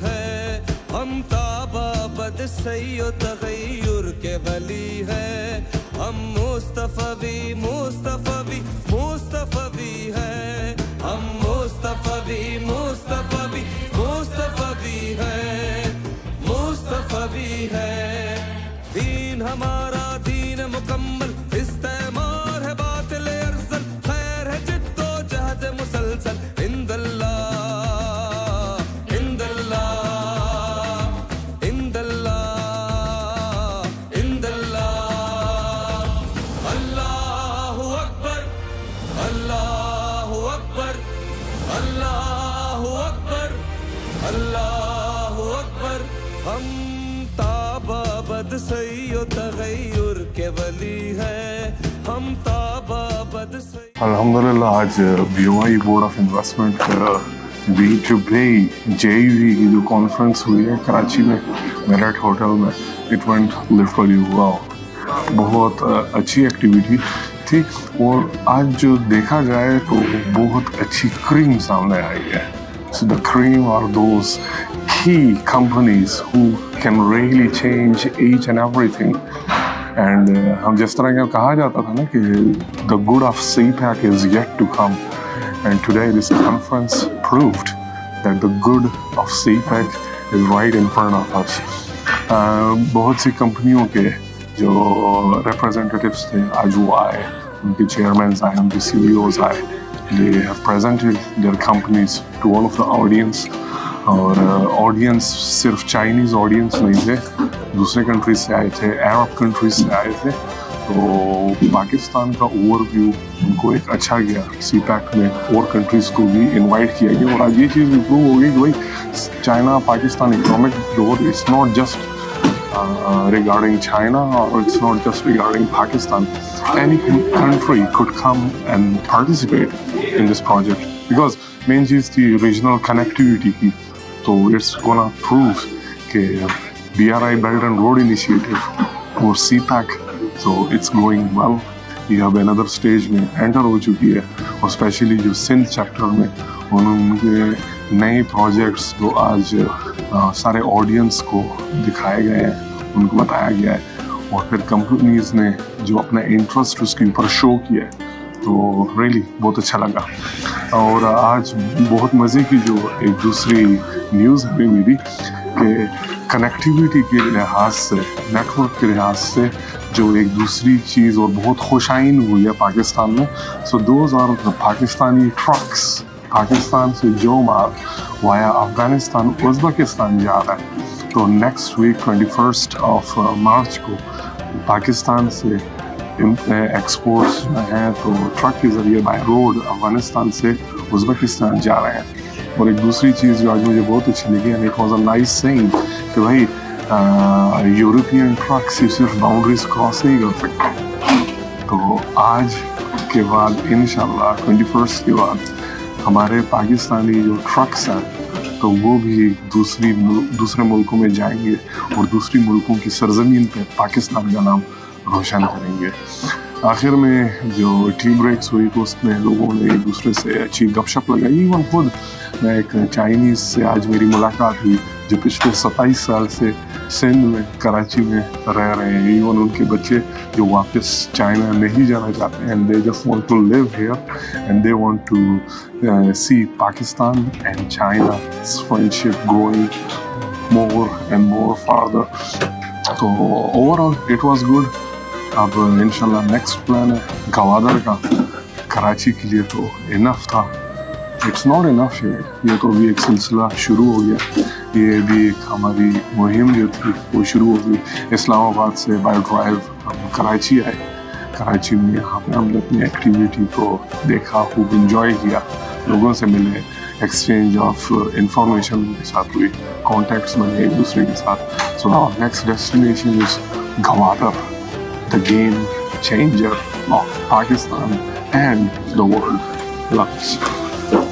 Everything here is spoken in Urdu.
ہے ہم تابابد سید تغیر کے ولی ہے ہم مصطفی مصطفی مصطفی ہے ہم مصطفی مصطفی مصطفی ہے مصطفی ہے دین ہمارا دین مکمل استعمار ہے باطل ارسل خیر ہے جد و جہد مسلسل عند اللہ عند اللہ عند اللہ عند اللہ اللہ اکبر اللہ اکبر اللہ اکبر اللہ اکبر ہم تابابد سید تغیر کے ولی ہے ہم تابابد سید الحمدللہ آج BOI board of investment B2B JV کی جو کانفرنس ہوئی ہے کراچی میں میرٹ ہوٹل میں اٹ وینٹ لٹرلی واو بہت اچھی ایکٹیویٹی تھی اور آج جو دیکھا جائے تو بہت اچھی کریم سامنے آئی ہے. So the cream are those key companies who can really change each and everything. And ہم جس طرح کا کہا جاتا تھا نا کہ the good of CPEC is yet to come. And today this conference proved that the good of CPEC is right in front of us. بہت سی کمپنیوں کے جو ریپرزینٹیوز تھے آج وہ آئے, ان کے چیئرمینز آئے, ان کے CEOs آئے. They have presented their companies to all of the audience. اور آڈینس صرف چائنیز آڈینس نہیں تھے, دوسرے کنٹریز سے آئے تھے, عرب کنٹریز سے آئے تھے. تو پاکستان کا اوور ویو ان کو ایک اچھا گیا. CPEC میں اور کنٹریز کو بھی انوائٹ کیا گیا اور آج یہ چیز امپروو ہو گئی کہ بھائی China Pakistan economic growth it's not just regarding China or it's not just regarding Pakistan. Any country could come and participate in this project because main چیز تھی regional connectivity کی. تو it's gonna prove کہ BRI Belt and Road Initiative اور CPEC so it's going well. یہ اب another stage میں enter ہو چکی ہے اور اسپیشلی جو سندھ چیپٹر میں ان کے نئے پروجیکٹس جو آج سارے آڈینس کو دکھائے گئے ہیں, ان کو بتایا گیا ہے اور پھر کمپنیز نے جو اپنا انٹرسٹ اس کے اوپر شو کیا ہے تو ریلی بہت اچھا لگا. اور آج بہت مزے کی جو ایک دوسری نیوز ہمیں ملی کہ کنیکٹیویٹی کے لحاظ سے, نیٹ ورک کے لحاظ سے جو ایک دوسری چیز اور بہت خوشائن ہوئی ہے پاکستان میں. So those are Pakistani trucks. Pakistan سے جو مال وایا افغانستان ازبکستان جا رہا ہے تو نیکسٹ ویک 21 مارچ کو پاکستان سے ایکسپورٹس جو ہیں تو ٹرک کے ذریعے بائی روڈ افغانستان سے ازبکستان جا رہے ہیں. اور ایک دوسری چیز جو آج مجھے بہت اچھی لگی and it was a nice thing کہ بھائی یورپین ٹرکس صرف باؤنڈریز کراس نہیں کر سکتے. تو آج کے بعد انشاءاللہ 21 کے بعد ہمارے پاکستانی جو ٹرکس ہیں تو وہ بھی دوسرے ملکوں میں جائیں گے اور دوسری ملکوں کی سرزمین پہ پاکستان کا نام روشن کریں گے. آخر میں جو ٹی بریکس ہوئی تو اس میں لوگوں نے ایک دوسرے سے اچھی گپ شپ لگائی. ایون خود میں ایک چائنیز سے آج میری ملاقات ہوئی جو پچھلے 27 سال سے سندھ میں کراچی میں رہ رہے ہیں. ایون ان کے بچے جو واپس چائنا نہیں جانا چاہتے ہیں, and they just want to live here and they want to see Pakistan and China's friendship growing more and more farther. تو overall it was good. اب انشاءاللہ نیکسٹ پلان ہے گوادر کا. کراچی کے لیے تو انف تھا, اٹس ناٹ انف. یہ تو بھی ایک سلسلہ شروع ہو گیا. یہ بھی ایک ہماری مہم جو تھی وہ شروع ہو گئی. اسلام آباد سے بائی ڈرائیو ہم کراچی آئے. کراچی میں یہاں پہ ہم نے اپنی ایکٹیویٹی کو دیکھا, خوب انجوائے کیا, لوگوں سے ملے, ایکسچینج آف انفارمیشن کے ساتھ ہوئی, کانٹیکٹس بنے ایک دوسرے کے ساتھ. So our next destination is Gwadar, the game changer of Pakistan and the world. Love.